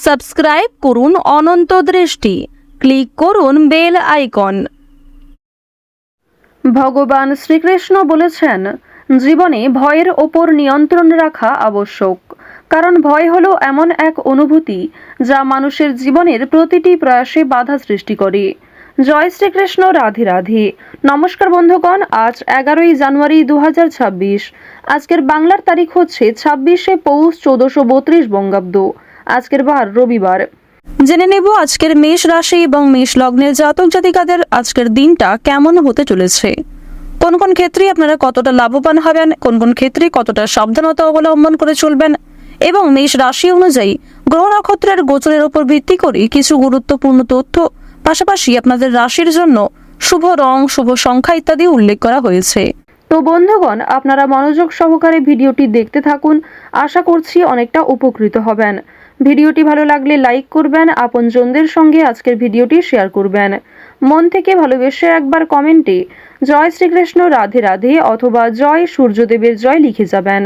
Subscribe করুন অনন্ত দৃষ্টি, click করুন বেল আইকন। ভগবান শ্রীকৃষ্ণ বলেছেন, জীবনে ভয়ের ওপর নিয়ন্ত্রণ রাখা আবশ্যক, কারণ ভয় হলো এমন এক অনুভূতি যা মানুষের জীবনের প্রতিটি প্রয়াসে বাধা সৃষ্টি করে। জয় শ্রীকৃষ্ণ, রাধে রাধে। নমস্কার বন্ধুগণ, আজ 11ই জানুয়ারি 2026। আজকের বাংলার তারিখ হচ্ছে 26শে পৌষ 1432 বঙ্গাব্দ। আজকের বার রবিবার। জেনে নেব আজকের মেষ রাশি এবং মেষ লগ্নের জাতক জাতিকাদের আজকের দিনটা কেমন হতে চলেছে। কোন কোন ক্ষেত্রে আপনারা কতটা লাভবান হবেন, কোন কোন ক্ষেত্রে কতটা সাবধানতা অবলম্বন করে চলবেন, এবং মেষ রাশি অনুযায়ী গ্রহ নক্ষত্রের গোচরের উপর ভিত্তি করে কিছু গুরুত্বপূর্ণ তথ্য, পাশাপাশি আপনাদের রাশির জন্য শুভ রং, শুভ সংখ্যা ইত্যাদি উল্লেখ করা হয়েছে। তো বন্ধুগণ, আপনারা মনোযোগ সহকারে ভিডিওটি দেখতে থাকুন। আশা করছি অনেকটা উপকৃত হবেন। ভিডিওটি ভালো লাগলে লাইক করবেন, আপনজনদের সঙ্গে আজকের ভিডিওটি শেয়ার করবেন। মন থেকে ভালোবেসে একবার কমেন্টে জয় শ্রীকৃষ্ণ, রাধে রাধে অথবা জয় সূর্যদেবের জয় লিখে যাবেন।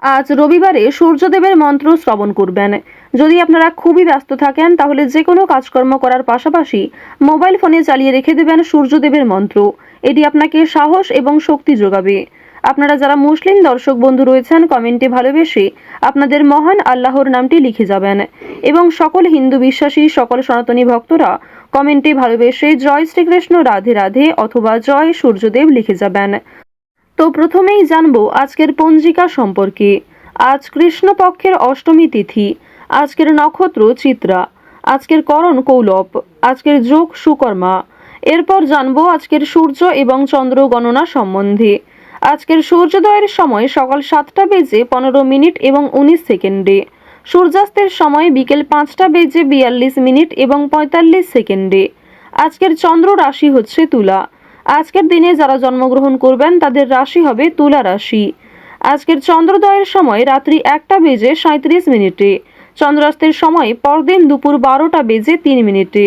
আজ রবিবারে সূর্যদেবের মন্ত্র শ্রবণ করবেন। যদি আপনারা খুবই ব্যস্ত থাকেন তাহলে যে কোনো কাজকর্ম করার পাশাপাশি মোবাইল ফোনে চালিয়ে রেখে দেবেন সূর্যদেবের মন্ত্র। এটি আপনাকে সাহস এবং শক্তি যোগাবে। আপনারা যারা মুসলিম দর্শক বন্ধু রয়েছেন, কমেন্টে ভালোবেসে আপনাদের মহান আল্লাহর নামটি লিখে যাবেন, এবং সকল হিন্দু বিশ্বাসী সকল সনাতনী ভক্তরা কমেন্টে ভালোবেসে জয় শ্রীকৃষ্ণ, রাধে রাধে অথবা জয় সূর্যদেব লিখে যাবেন। তো প্রথমেই জানবো আজকের পঞ্জিকা সম্পর্কে। আজ কৃষ্ণপক্ষের অষ্টমী তিথি। আজকের নক্ষত্র চিত্রা। আজকের করণ কৌলব। আজকের যোগ সুকর্মা। এরপর জানবো আজকের সূর্য এবং চন্দ্র গণনা সম্বন্ধে। আজকের সূর্যোদয়ের সময় সকাল 7টা বেজে 15 মিনিট এবং 19 সেকেন্ডে। সূর্যাস্তের সময় বিকেল 5টা বেজে 42 মিনিট এবং 45 সেকেন্ডে। আজকের চন্দ্র রাশি হচ্ছে তুলা। আজকের দিনে যারা জন্মগ্রহণ করবেন তাদের রাশি হবে তুলা রাশি। আজকের চন্দ্রোদয়ের সময় রাত্রি 1টা বেজে 37 মিনিটে। চন্দ্রাস্তের সময় পরদিন দুপুর 12টা বেজে 3 মিনিটে।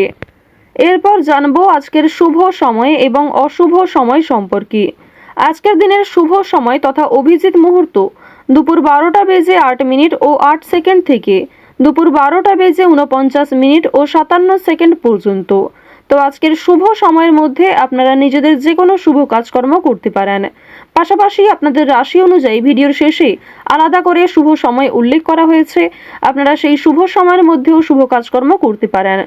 এরপর জানবো আজকের শুভ সময় এবং অশুভ সময় সম্পর্কে। আজকের দিনের শুভ সময় তথা অভিজিৎ মুহূর্ত দুপুর 12টা বেজে 8 মিনিট ও 8 সেকেন্ড থেকে দুপুর 12টা বেজে 49 মিনিট ও 57 সেকেন্ড পর্যন্ত। তো আজকের শুভ সময়ের মধ্যে আপনারা নিজেদের যে কোনো শুভ কাজকর্ম করতে পারেন। পাশাপাশি আপনাদের রাশি অনুযায়ী ভিডিওর শেষে আলাদা করে শুভ সময় উল্লেখ করা হয়েছে। আপনারা সেই শুভ সময়ের মধ্যেও শুভ কাজকর্ম করতে পারেন।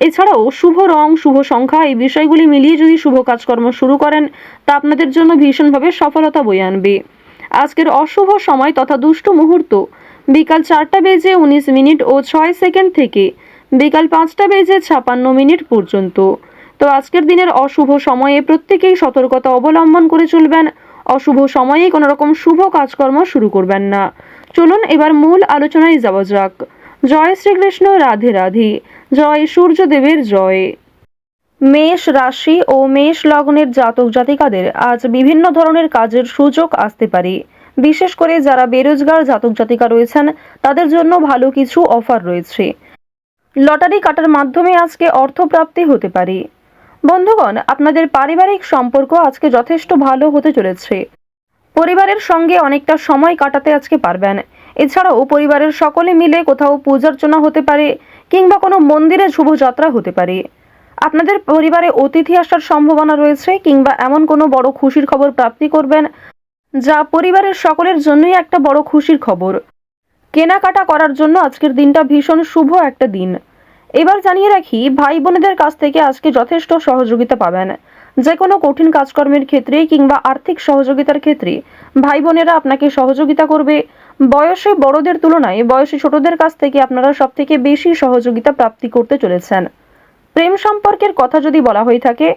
এছাড়াও শুভ রং, শুভ সংখ্যা এই বিষয়গুলি মিলিয়ে যদি শুভ কাজকর্ম শুরু করেন তা আপনাদের জন্য ভীষণভাবে সফলতা বয়ে আনবে। আজকের অশুভ সময় তথা দুষ্ট মুহূর্ত বিকাল 4টা বেজে 19 মিনিট ও 6 সেকেন্ড থেকে বিকাল 5টা বেজে 56 মিনিট পর্যন্ত। তো আজকের দিনের অশুভ সময়ে প্রত্যেকেই সতর্কতা অবলম্বন করে চলবেন। অশুভ সময়ে কোনো রকম শুভ কাজকর্ম শুরু করবেন না। চলুন এবার মূল আলোচনায় যাওয়া যাক। জয় শ্রীকৃষ্ণ, রাধে রাধে। জয় সূর্যদেবের জয়। মেষ রাশি ও মেষ লগ্নের জাতক জাতিকাদের আজ বিভিন্ন ধরনের কাজের সুযোগ আসতে পারে। বিশেষ করে যারা বেরোজগার জাতক জাতিকা রয়েছেন তাদের জন্য ভালো কিছু অফার রয়েছে। লটারি কাটার মাধ্যমে আজকে অর্থপ্রাপ্তি হতে পারে। বন্ধুগণ, আপনাদের পারিবারিক সম্পর্ক আজকে যথেষ্ট ভালো হতে চলেছে। পরিবারের সঙ্গে অনেকটা সময় কাটাতে আজকে পারবেন। এছাড়াও পরিবারের সকলে মিলে কোথাও পূজার্চনা হতে পারে কিংবা কোনো মন্দিরে শুভযাত্রা হতে পারে। আপনাদের পরিবারে অতিথি আসার সম্ভাবনা রয়েছে কিংবা এমন কোনো বড় খুশির খবর প্রাপ্তি করবেন যা পরিবারের সকলের জন্যই একটা বড় খুশির খবর। কেনাকাটা করার জন্য আজকের দিনটা ভীষণ শুভ একটা দিন। এবার জানিয়ে রাখি, ভাই বোনেদের কাছ থেকে আজকে যথেষ্ট সহযোগিতা পাবেন। যে কোনো কঠিন কাজকর্মের ক্ষেত্রে কিংবা আর্থিক সহযোগিতার ক্ষেত্রে ভাই বোনেরা আপনাকে সহযোগিতা করবে। বয়সে বড়দের তুলনায় বয়সে ছোটদের কাছ থেকে আপনারা সব থেকে বেশি সহযোগিতা প্রাপ্তি করতে চলেছেন। প্রেম সম্পর্কের কথা যদি বলা হয়ে থাকে,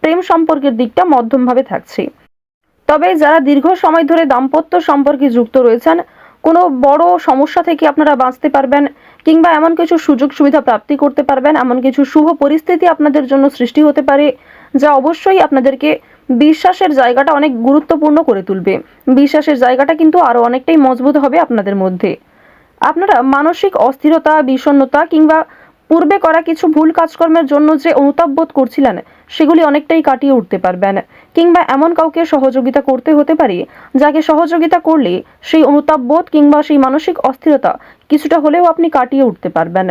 প্রেম সম্পর্কের দিকটা মধ্যমভাবে থাকছে। তবে যারা দীর্ঘ সময় ধরে দাম্পত্য সম্পর্কে যুক্ত রয়েছেন, কোনো বড় সমস্যা থেকে আপনারা বাঁচতে পারবেন কিংবা এমন কিছু সুযোগ সুবিধা প্রাপ্তি করতে পারবেন, এমন কিছু শুভ পরিস্থিতি আপনাদের জন্য সৃষ্টি হতে পারে যা অবশ্যই আপনাদেরকে বিশ্বাসের জায়গাটা অনেক গুরুত্বপূর্ণ করে তুলবে। বিশ্বাসের জায়গাটা কিন্তু আরো অনেকটাই মজবুত হবে আপনাদের মধ্যে। আপনারা মানসিক অস্থিরতা, বিষণ্ণতা কিংবা পূর্বে করা কিছু ভুল কাজকর্মের জন্য যে অনুতাপ বোধ করছিলেন সেগুলি অনেকটাই কাটিয়ে উঠতে পারবেন। কিংবা এমন কাউকে সহযোগিতা করতে হতে পারে যাকে সহযোগিতা করলে সেই অনুতাপ বোধ কিংবা সেই মানসিক অস্থিরতা কিছুটা হলেও আপনি কাটিয়ে উঠতে পারবেন।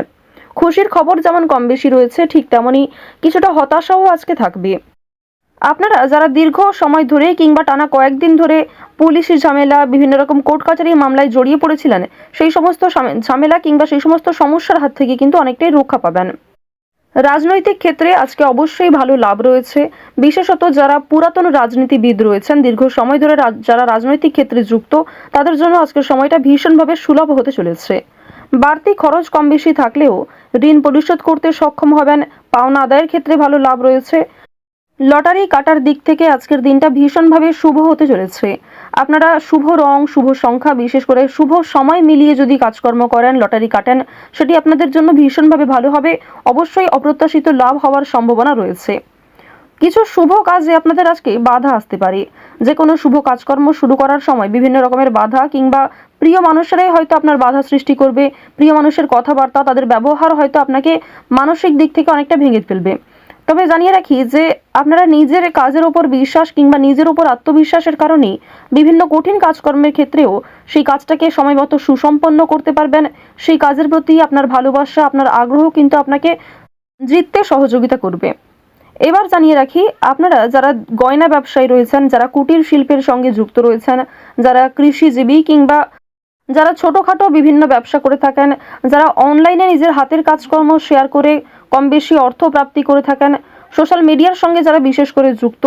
খুশির খবর যেমন কম বেশি রয়েছে, ঠিক তেমনই কিছুটা হতাশাও আজকে থাকবে। আপনারা যারা দীর্ঘ সময় ধরে কিংবা টানা কয়েকদিন ধরে পুলিশি ঝামেলা, বিভিন্ন রকম কোর্ট কাচারি মামলায় জড়িয়ে পড়েছিলেন, সেই সমস্ত ঝামেলা কিংবা সেই সমস্ত সমস্যার হাত থেকে কিন্তু অনেকটাই রক্ষা পাবেন। রাজনৈতিক ক্ষেত্রে আজকে অবশ্যই ভালো লাভ রয়েছে। বিশেষত যারা পুরাতন রাজনীতিবিদ রয়েছেন, দীর্ঘ সময় ধরে যারা রাজনৈতিক ক্ষেত্রে যুক্ত, তাদের জন্য আজকের সময়টা ভীষণভাবে সুলভ হতে চলেছে। বাড়তি খরচ কম বেশি থাকলেও ঋণ পরিশোধ করতে সক্ষম হবেন। পাওনা আদায়ের ক্ষেত্রে ভালো লাভ রয়েছে। লটারি কাটার দিক থেকে আজকের দিনটা ভীষণভাবে শুভ হতে চলেছে। আপনারা শুভ রং, শুভ সংখ্যা, বিশেষ করে শুভ সময় মিলিয়ে যদি কাজকর্ম করেন, লটারি কাটেন, সেটি আপনাদের জন্য ভীষণভাবে ভালো হবে। অবশ্যই অপ্রত্যাশিত লাভ হওয়ার সম্ভাবনা রয়েছে। কিছু শুভ কাজে আপনাদের আজকে বাধা আসতে পারে। যে কোনো শুভ কাজকর্ম শুরু করার সময় বিভিন্ন রকমের বাধা কিংবা প্রিয় মানুষেরাই হয়তো আপনার বাধা সৃষ্টি করবে। প্রিয় মানুষের কথাবার্তা, তাদের ব্যবহার হয়তো আপনাকে মানসিক দিক থেকে অনেকটা ভেঙে ফেলবে। তবে জানিয়ে রাখি যে আপনারা নিজের কাজের ওপর বিশ্বাস কিংবা নিজের উপর আত্মবিশ্বাসের কারণেই বিভিন্ন কঠিন কাজকর্মের ক্ষেত্রেও সেই কাজটাকে সময়মতো সুসম্পন্ন করতে পারবেন। সেই কাজের প্রতি আপনার ভালোবাসা, আপনার আগ্রহ কিন্তু আপনাকে জিততে সহযোগিতা করবে। এবার জানিয়ে রাখি, আপনারা যারা গয়না ব্যবসায়ী রয়েছেন, যারা কুটির শিল্পের সঙ্গে যুক্ত রয়েছেন, যারা কৃষিজীবী কিংবা যারা ছোটোখাটো বিভিন্ন ব্যবসা করে থাকেন, যারা অনলাইনে নিজের হাতের কাজকর্ম শেয়ার করে কম বেশি অর্থ প্রাপ্তি করে থাকেন, সোশ্যাল মিডিয়ার সঙ্গে যারা বিশেষ করে যুক্ত,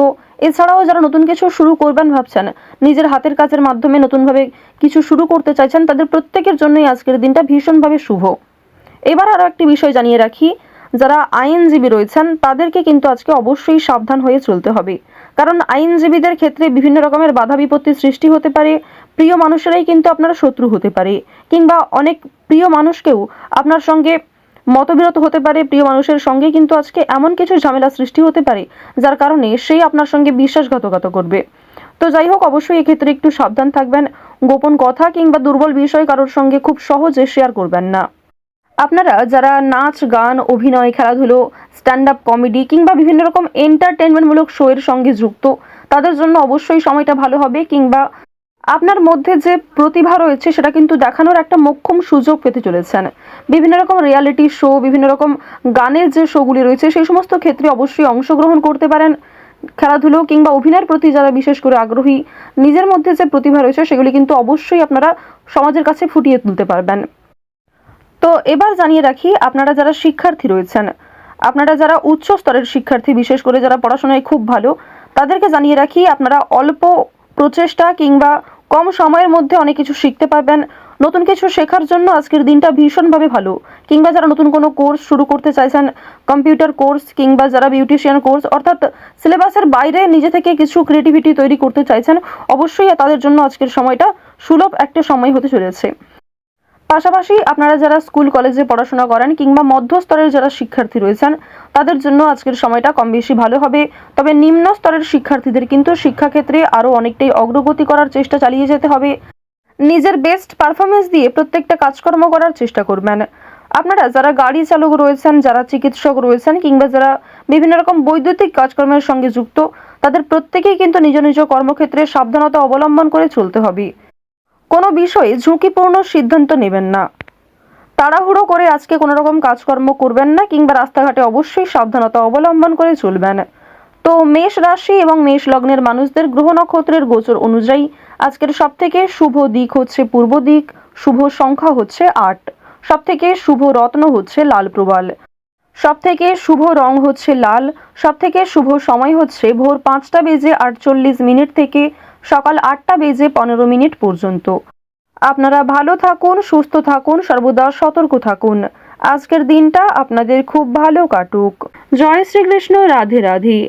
এছাড়াও যারা নতুন কিছু শুরু করবেন ভাবছেন, নিজের হাতের কাজের মাধ্যমে নতুনভাবে কিছু শুরু করতে চাইছেন, তাদের প্রত্যেকের জন্যই আজকের দিনটা ভীষণভাবে শুভ। এবার আরও একটি বিষয় জানিয়ে রাখি, যারা আইনজীবী রয়েছেন তাদেরকে কিন্তু আজকে অবশ্যই সাবধান হয়ে চলতে হবে। কারণ আইনজীবীদের ক্ষেত্রে বিভিন্ন রকমের বাধা বিপত্তির সৃষ্টি হতে পারে। প্রিয় মানুষেরাই কিন্তু আপনার শত্রু হতে পারে, কিংবা অনেক প্রিয় মানুষকেও আপনার সঙ্গে মতবিরোধ হতে পারে। প্রিয় মানুষের সঙ্গে কিন্তু আজকে এমন কিছু ঝামেলা সৃষ্টি হতে পারে যার কারণে সেই আপনার সঙ্গে বিশ্বাসঘাতকতা করবে। তো যাই হোক, অবশ্যই এক্ষেত্রে একটু সাবধান থাকবেন। গোপন কথা কিংবা দুর্বল বিষয় কারোর সঙ্গে খুব সহজে শেয়ার করবেন না। আপনারা যারা নাচ, গান, অভিনয়, খেলাধুলো, স্ট্যান্ড আপ কমেডি কিংবা বিভিন্ন রকম এন্টারটেনমেন্টমূলক শো এর সঙ্গে যুক্ত, তাদের জন্য অবশ্যই সময়টা ভালো হবে। কিংবা আপনার মধ্যে যে প্রতিভা রয়েছে সেটা কিন্তু দেখানোর একটা মোক্ষম সুযোগ পেতে চলেছেন। বিভিন্ন রকম রিয়ালিটি শো, বিভিন্ন রকম গানের যে শোগুলি রয়েছে, সেই সমস্ত ক্ষেত্রে অবশ্যই অংশগ্রহণ করতে পারেন। খেলাধুলো কিংবা অভিনয়ের প্রতি যারা বিশেষ করে আগ্রহী, নিজের মধ্যে যে প্রতিভা রয়েছে সেগুলি কিন্তু অবশ্যই আপনারা সমাজের কাছে ফুটিয়ে তুলতে পারবেন। তো এবার জানিয়ে রাখি, আপনারা যারা শিক্ষার্থী রয়েছেন, আপনারা যারা উচ্চ স্তরের শিক্ষার্থী, বিশেষ করে যারা পড়াশোনায় খুব ভালো, তাদেরকে জানিয়ে রাখি আপনারা অল্প প্রচেষ্টা কিংবা কম সময়ের মধ্যে অনেক কিছু শিখতে পারবেন। নতুন কিছু শেখার জন্য আজকের দিনটা ভীষণভাবে ভালো। কিংবা যারা নতুন কোনো কোর্স শুরু করতে চাইছেন, কম্পিউটার কোর্স কিংবা যারা বিউটিশিয়ান কোর্স, অর্থাৎ সিলেবাসের বাইরে নিজে থেকে কিছু ক্রিয়েটিভিটি তৈরি করতে চাইছেন, অবশ্যই তাদের জন্য আজকের সময়টা সুলভ একটা সময় হতে চলেছে। পাশাপাশি আপনারা যারা স্কুল কলেজে পড়াশোনা করেন কিংবা মধ্যস্তরের যারা শিক্ষার্থী রয়েছেন, তাদের জন্য আজকের সময়টা কম বেশি ভালো হবে। তবে নিম্ন স্তরের শিক্ষার্থীদের কিন্তু শিক্ষাক্ষেত্রে আরও অনেকটাই অগ্রগতি করার চেষ্টা চালিয়ে যেতে হবে। নিজের বেস্ট পারফরমেন্স দিয়ে প্রত্যেকটা কাজকর্ম করার চেষ্টা করবেন। আপনারা যারা গাড়ি চালক রয়েছেন, যারা চিকিৎসক রয়েছেন কিংবা যারা বিভিন্ন রকম বৈদ্যুতিক কাজকর্মের সঙ্গে যুক্ত, তাদের প্রত্যেকেই কিন্তু নিজ নিজ কর্মক্ষেত্রে সাবধানতা অবলম্বন করে চলতে হবে। কোনো বিষয়ে ঝুঁকিপূর্ণ সিদ্ধান্ত নেবেন না। তাড়াহুড়ো করে আজকে কোনো রকম কাজকর্ম করবেন না কিংবা রাস্তাঘাটে অবশ্যই সাবধানতা অবলম্বন করে চলবেন। তো মেষ রাশি এবং মেষ লগ্নের মানুষদের গ্রহ নক্ষত্রের গোচর অনুযায়ী আজকের সবথেকে শুভ দিক হচ্ছে পূর্ব দিক, শুভ সংখ্যা হচ্ছে 8, সবথেকে শুভ রত্ন হচ্ছে লাল প্রবাল, সবথেকে শুভ রং হচ্ছে লাল, সবথেকে শুভ সময় হচ্ছে ভোর 5টা বেজে 48 মিনিট থেকে সকাল 8টা বেজে 15 মিনিট পর্যন্ত। আপনারা ভালো থাকুন, সুস্থ থাকুন, সর্বদা সতর্ক থাকুন। আজকের দিনটা আপনাদের খুব ভালো কাটুক। জয় শ্রীকৃষ্ণ। রাধে রাধে।